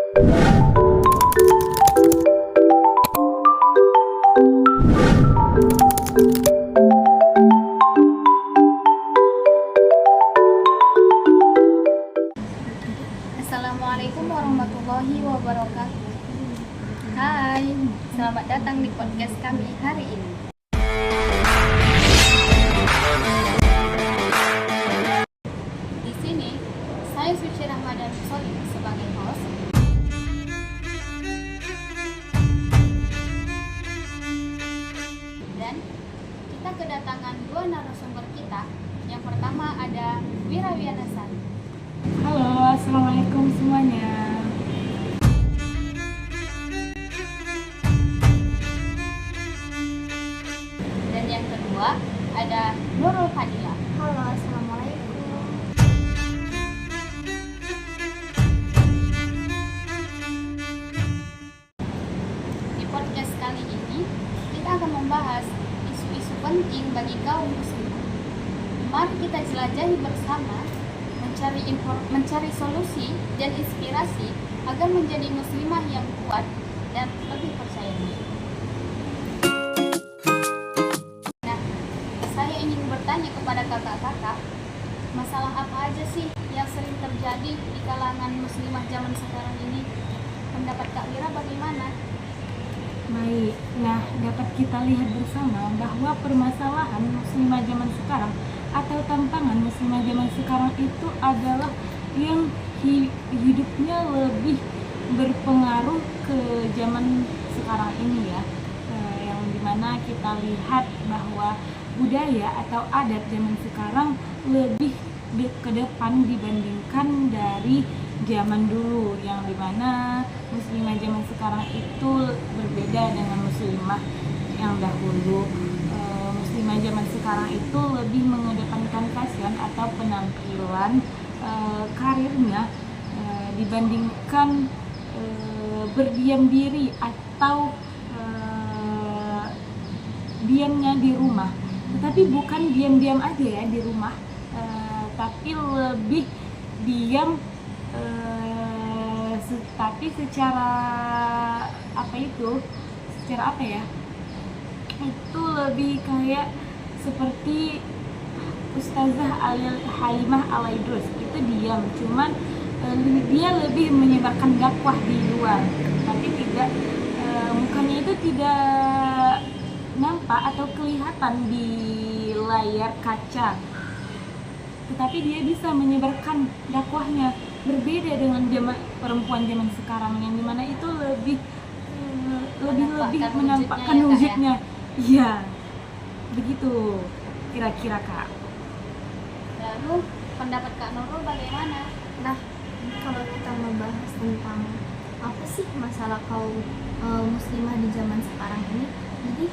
Assalamualaikum warahmatullahi wabarakatuh. Hai, selamat datang di podcast kami hari ini. Di sini, saya Suci Rahmadan Solim sebagai host. Dan kita kedatangan dua narasumber kita. Yang pertama ada Wira Wianasari. Halo, assalamualaikum semuanya. Dan yang kedua ada Nurul Fadila. Halo, assalamualaikum. Di podcast kali ini kita akan membahas isu-isu penting bagi kaum muslimah. Mari kita jelajahi bersama, mencari solusi dan inspirasi agar menjadi muslimah yang kuat dan lebih percaya diri. Nah, saya ingin bertanya kepada kakak-kakak, masalah apa aja sih yang sering terjadi di kalangan muslimah zaman sekarang ini? Pendapat Kak Wira bagaimana? Baik, nah dapat kita lihat bersama bahwa permasalahan muslimah zaman sekarang atau tantangan muslimah zaman sekarang itu adalah yang hidupnya lebih berpengaruh ke zaman sekarang ini ya, yang dimana kita lihat bahwa budaya atau adat zaman sekarang lebih ke depan dibandingkan dari zaman dulu, yang dimana muslimah zaman sekarang itu berbeda dengan muslimah yang dahulu. Muslimah zaman sekarang itu lebih mengedepankan fashion atau penampilan karirnya dibandingkan berdiam diri atau diamnya di rumah. Tetapi bukan diam-diam aja ya di rumah, tapi lebih diam tapi secara apa ya, itu lebih kayak seperti Ustazah Halimah Al-Aidrus, itu diam, cuman dia lebih menyebarkan dakwah di luar, tapi tidak mukanya itu tidak nampak atau kelihatan di layar kaca, tetapi dia bisa menyebarkan dakwahnya. Berbeda dengan perempuan zaman sekarang yang dimana itu lebih menampakkan wujudnya. Iya, begitu kira-kira Kak. Lalu pendapat Kak Nurul bagaimana? Nah, kalau kita membahas tentang apa sih masalah kaum muslimah di zaman sekarang ini, jadi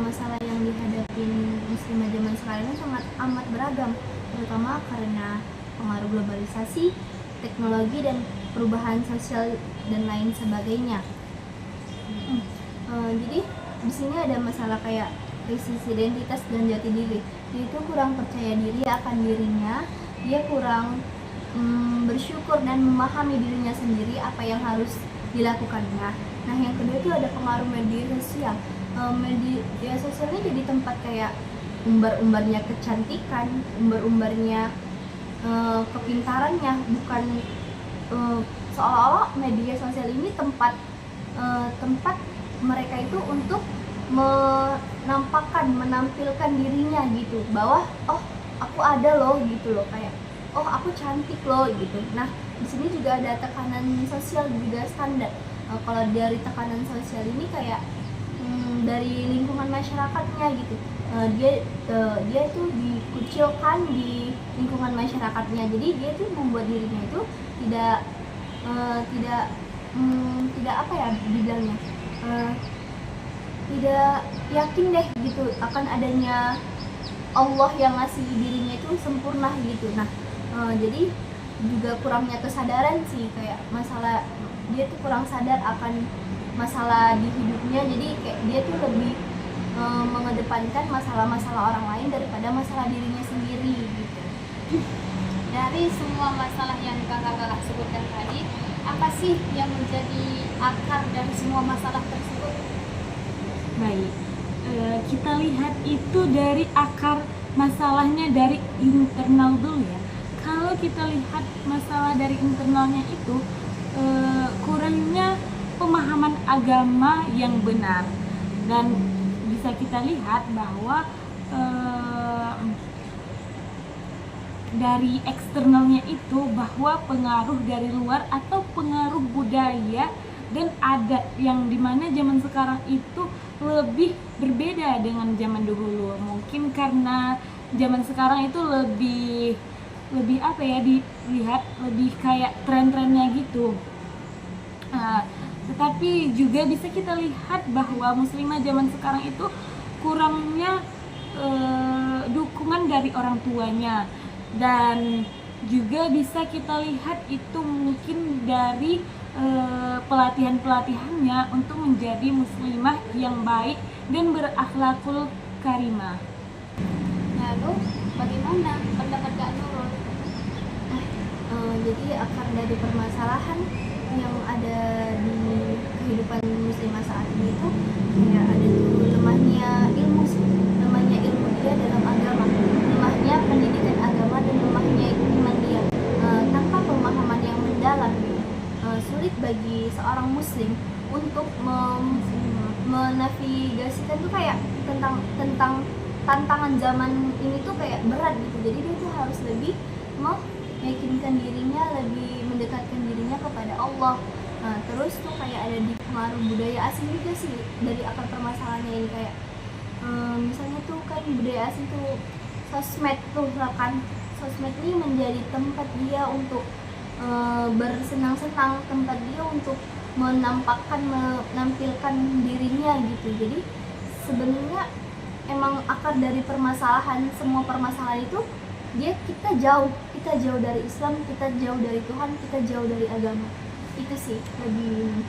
masalah yang dihadapi muslimah zaman sekarang ini sangat amat beragam, terutama karena pengaruh globalisasi, teknologi dan perubahan sosial dan lain sebagainya. Jadi di sini ada masalah kayak krisis identitas dan jati diri. Dia itu kurang percaya diri akan dirinya, dia kurang bersyukur dan memahami dirinya sendiri apa yang harus dilakukannya. Nah, yang kedua itu ada pengaruh media sosial. Media sosialnya jadi tempat kayak umbar-umbarnya kecantikan, umbar-umbarnya kepintarannya, bukan seolah-olah media sosial ini tempat mereka itu untuk menampilkan dirinya gitu, bahwa oh aku ada loh gitu loh, kayak oh aku cantik loh gitu. Nah, di sini juga ada tekanan sosial juga standar. Kalau dari tekanan sosial ini kayak dari lingkungan masyarakatnya gitu, dia itu dikucilkan di lingkungan masyarakatnya, jadi dia itu membuat dirinya itu tidak apa ya dibilangnya, tidak yakin deh gitu akan adanya Allah yang ngasih dirinya itu sempurna gitu. Nah, jadi juga kurangnya kesadaran sih, kayak masalah dia tuh kurang sadar akan masalah di hidupnya, jadi kayak dia tuh lebih mengedepankan masalah-masalah orang lain daripada masalah dirinya sendiri gitu. Dari semua masalah yang kakak-kakak sebutkan tadi, apa sih yang menjadi akar dari semua masalah tersebut? Baik, kita lihat itu dari akar masalahnya dari internal dulu ya. Kalau kita lihat masalah dari internalnya itu kurangnya pemahaman agama yang benar, dan bisa kita lihat bahwa dari eksternalnya itu bahwa pengaruh dari luar atau pengaruh budaya dan adat yang dimana zaman sekarang itu lebih berbeda dengan zaman dahulu. Mungkin karena zaman sekarang itu lebih apa ya, dilihat lebih kayak tren-trennya gitu. Tetapi juga bisa kita lihat bahwa muslimah zaman sekarang itu kurangnya dukungan dari orang tuanya, dan juga bisa kita lihat itu mungkin dari pelatihan-pelatihannya untuk menjadi muslimah yang baik dan berakhlakul karimah. Lalu bagaimana pendapat Kak Nurul? Jadi akar dari permasalahan yang ada di kehidupan muslimah saat ini itu kayak ada tuh lemahnya ilmu dia dalam agama, lemahnya pendidikan agama, dan lemahnya iman dia. Tanpa pemahaman yang mendalam, sulit bagi seorang muslim untuk menavigasikan tuh kayak tentang tantangan zaman ini tuh kayak berat gitu. Jadi dia tuh harus lebih meyakinkan dirinya, lebih mendekatkan dirinya kepada Allah. Terus tuh kayak ada di pengaruh budaya asing juga sih dari akar permasalahannya ini, kayak misalnya tuh kan budaya asing tuh sosmed tuh kan, sosmed ini menjadi tempat dia untuk bersenang-senang, tempat dia untuk menampilkan dirinya gitu. Jadi sebenarnya emang akar dari permasalahan, semua permasalahan itu kita jauh dari Islam, kita jauh dari Tuhan, kita jauh dari agama. Itu sih lebih.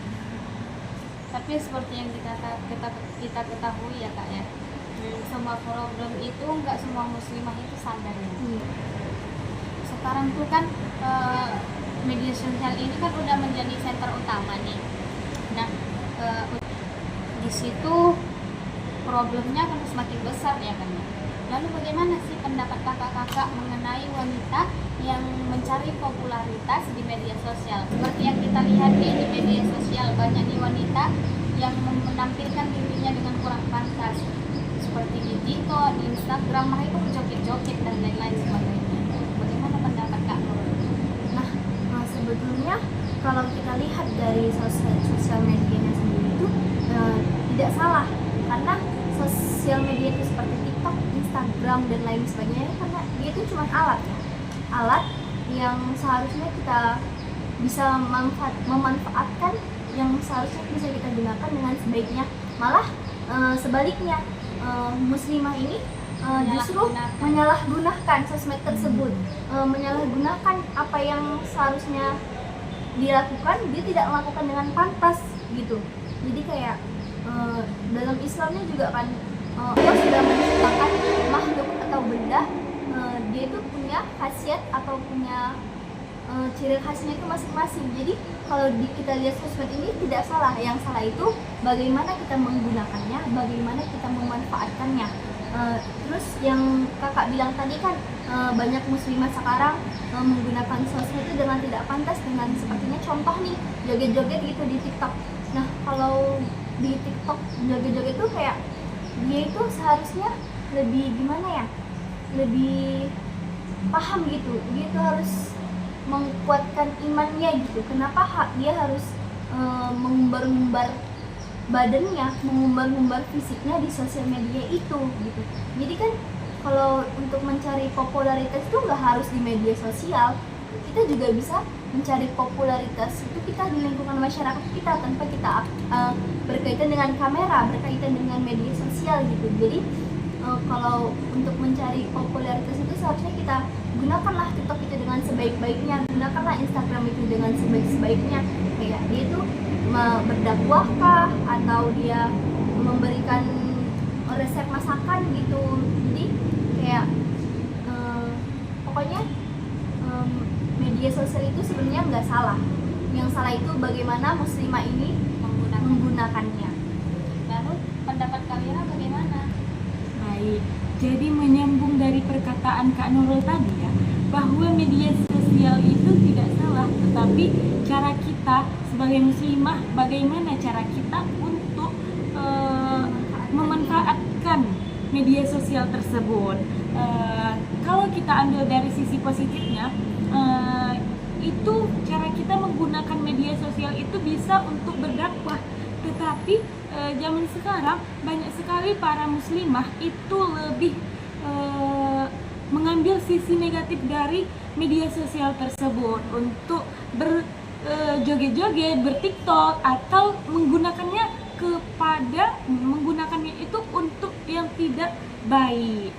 Tapi seperti yang kita ketahui ya Kak ya, semua problem itu nggak semua muslimah itu sadar ya. Sekarang tuh kan media sosial ini kan udah menjadi center utama nih. Nah, di situ problemnya kan semakin besar ya kan ya. Lalu bagaimana sih pendapat kakak-kakak mengenai wanita yang mencari popularitas di media sosial? Seperti yang kita lihat di media sosial, banyak nih wanita yang menampilkan dirinya dengan kurang pantas, seperti di TikTok, di Instagram, mereka berjoget-joget dan lain-lain sebagainya. Bagaimana pendapat Kak Nurul? Nah, sebetulnya kalau kita lihat dari sosial medianya sendiri itu tidak salah, karena sosial media itu seperti TikTok, Instagram dan lain sebagainya, karena dia itu cuma alat yang seharusnya kita bisa memanfaatkan, yang seharusnya bisa kita gunakan dengan sebaiknya. Malah sebaliknya, muslimah ini justru menyalahgunakan sosmed tersebut, menyalahgunakan apa yang seharusnya dilakukan, dia tidak melakukan dengan pantas gitu. Jadi kayak dalam Islamnya juga kan Allah sudah menciptakan makhluk atau benda, dia itu punya khasiat atau punya ciri khasnya itu masing-masing. Jadi kalau kita lihat sosmed ini tidak salah, yang salah itu bagaimana kita menggunakannya, bagaimana kita memanfaatkannya. Terus yang kakak bilang tadi kan banyak muslimah sekarang menggunakan sosmed itu dengan tidak pantas, dengan sepertinya contoh nih joget-joget gitu di TikTok. Nah, kalau di TikTok joget-joget itu kayak dia itu seharusnya lebih gimana ya, lebih paham gitu. Dia itu harus menguatkan imannya gitu. Kenapa dia harus mengumbar-ngumbar badannya, mengumbar-ngumbar fisiknya di sosial media itu gitu. Jadi kan kalau untuk mencari popularitas itu nggak harus di media sosial, kita juga bisa mencari popularitas itu kita di lingkungan masyarakat kita, tanpa kita berkaitan dengan kamera, berkaitan dengan media sosial gitu. Jadi kalau untuk mencari popularitas itu seharusnya kita gunakanlah TikTok itu dengan sebaik-baiknya, gunakanlah Instagram itu dengan sebaik-baiknya. Kayak dia itu berdakwah kah, atau dia memberikan resep masakan gitu. Jadi kayak pokoknya media sosial itu sebenarnya nggak salah, Yang salah itu bagaimana muslimah ini menggunakannya. Lalu pendapat kalian bagaimana? Baik, jadi menyambung dari perkataan Kak Nurul tadi ya, bahwa media sosial itu tidak salah, tetapi cara kita sebagai muslimah, bagaimana cara kita untuk memanfaatkan media sosial tersebut. Kalau kita ambil dari sisi positifnya, itu cara kita menggunakan media sosial itu bisa untuk berdakwah, tetapi zaman sekarang banyak sekali para muslimah itu lebih mengambil sisi negatif dari media sosial tersebut untuk berjoget-joget, bertiktok, atau menggunakannya itu untuk yang tidak baik.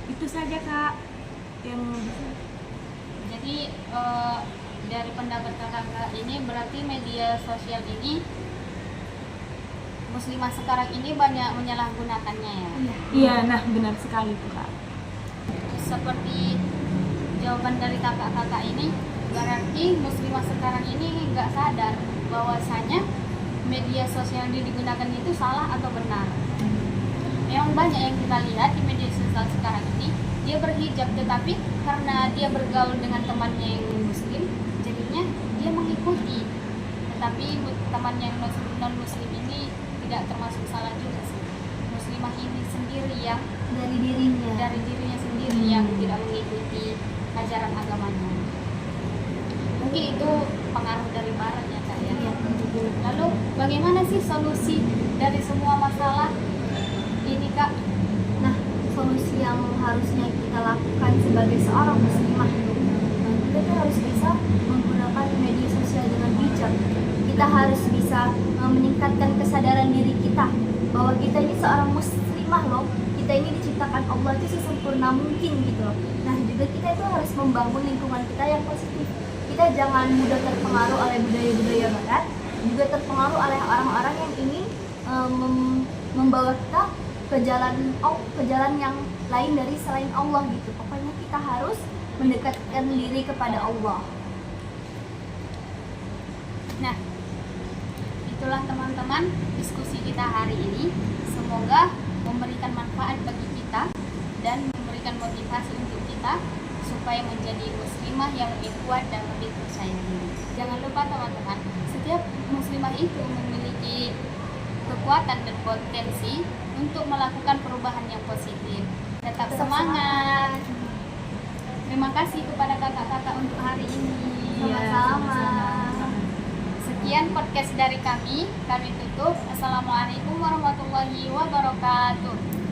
Itu saja Kak yang Jadi dari pendapat kakak ini berarti media sosial ini muslimah sekarang ini banyak menyalahgunakannya ya. iya, nah benar sekali tuh Kak. Seperti jawaban dari kakak-kakak ini, berarti muslimah sekarang ini nggak sadar bahwasanya media sosial yang digunakan itu salah atau benar. Memang banyak yang kita lihat di media sosial sekarang ini, dia berhijab, tetapi karena dia bergaul dengan temannya yang muslim, jadinya dia mengikuti. Tetapi temannya yang non muslim ini tidak termasuk salah juga sih. Muslimah ini sendiri yang Dari dirinya sendiri yang tidak mengikuti ajaran agamanya. Mungkin itu pengaruh dari barat ya Kak ya. Lalu bagaimana sih solusi dari semua masalah ini Kak? Nah, solusi yang harusnya kita lakukan sebagai seorang muslimah, kita tuh harus bisa menggunakan media sosial dengan bijak. Kita harus bisa meningkatkan kesadaran diri kita bahwa kita ini seorang muslimah loh. Kita ini diciptakan Allah itu sesempurna mungkin gitu loh. Nah, juga kita itu harus membangun lingkungan kita yang positif. Kita jangan mudah terpengaruh oleh budaya-budaya barat, juga terpengaruh oleh orang-orang yang ingin membawa kita ke jalan yang lain dari selain Allah gitu. Pokoknya kita harus mendekatkan diri kepada Allah. Nah, itulah teman-teman diskusi kita hari ini. Semoga memberikan manfaat bagi kita dan memberikan motivasi untuk kita supaya menjadi muslimah yang lebih kuat dan lebih percaya diri. Jangan lupa teman-teman, setiap muslimah itu memiliki kekuatan dan potensi untuk melakukan perubahan yang positif. Tetap semangat. Terima kasih kepada kakak-kakak untuk hari ini. Sama-sama. Sekian podcast dari kami tutup. Assalamualaikum warahmatullahi wabarakatuh.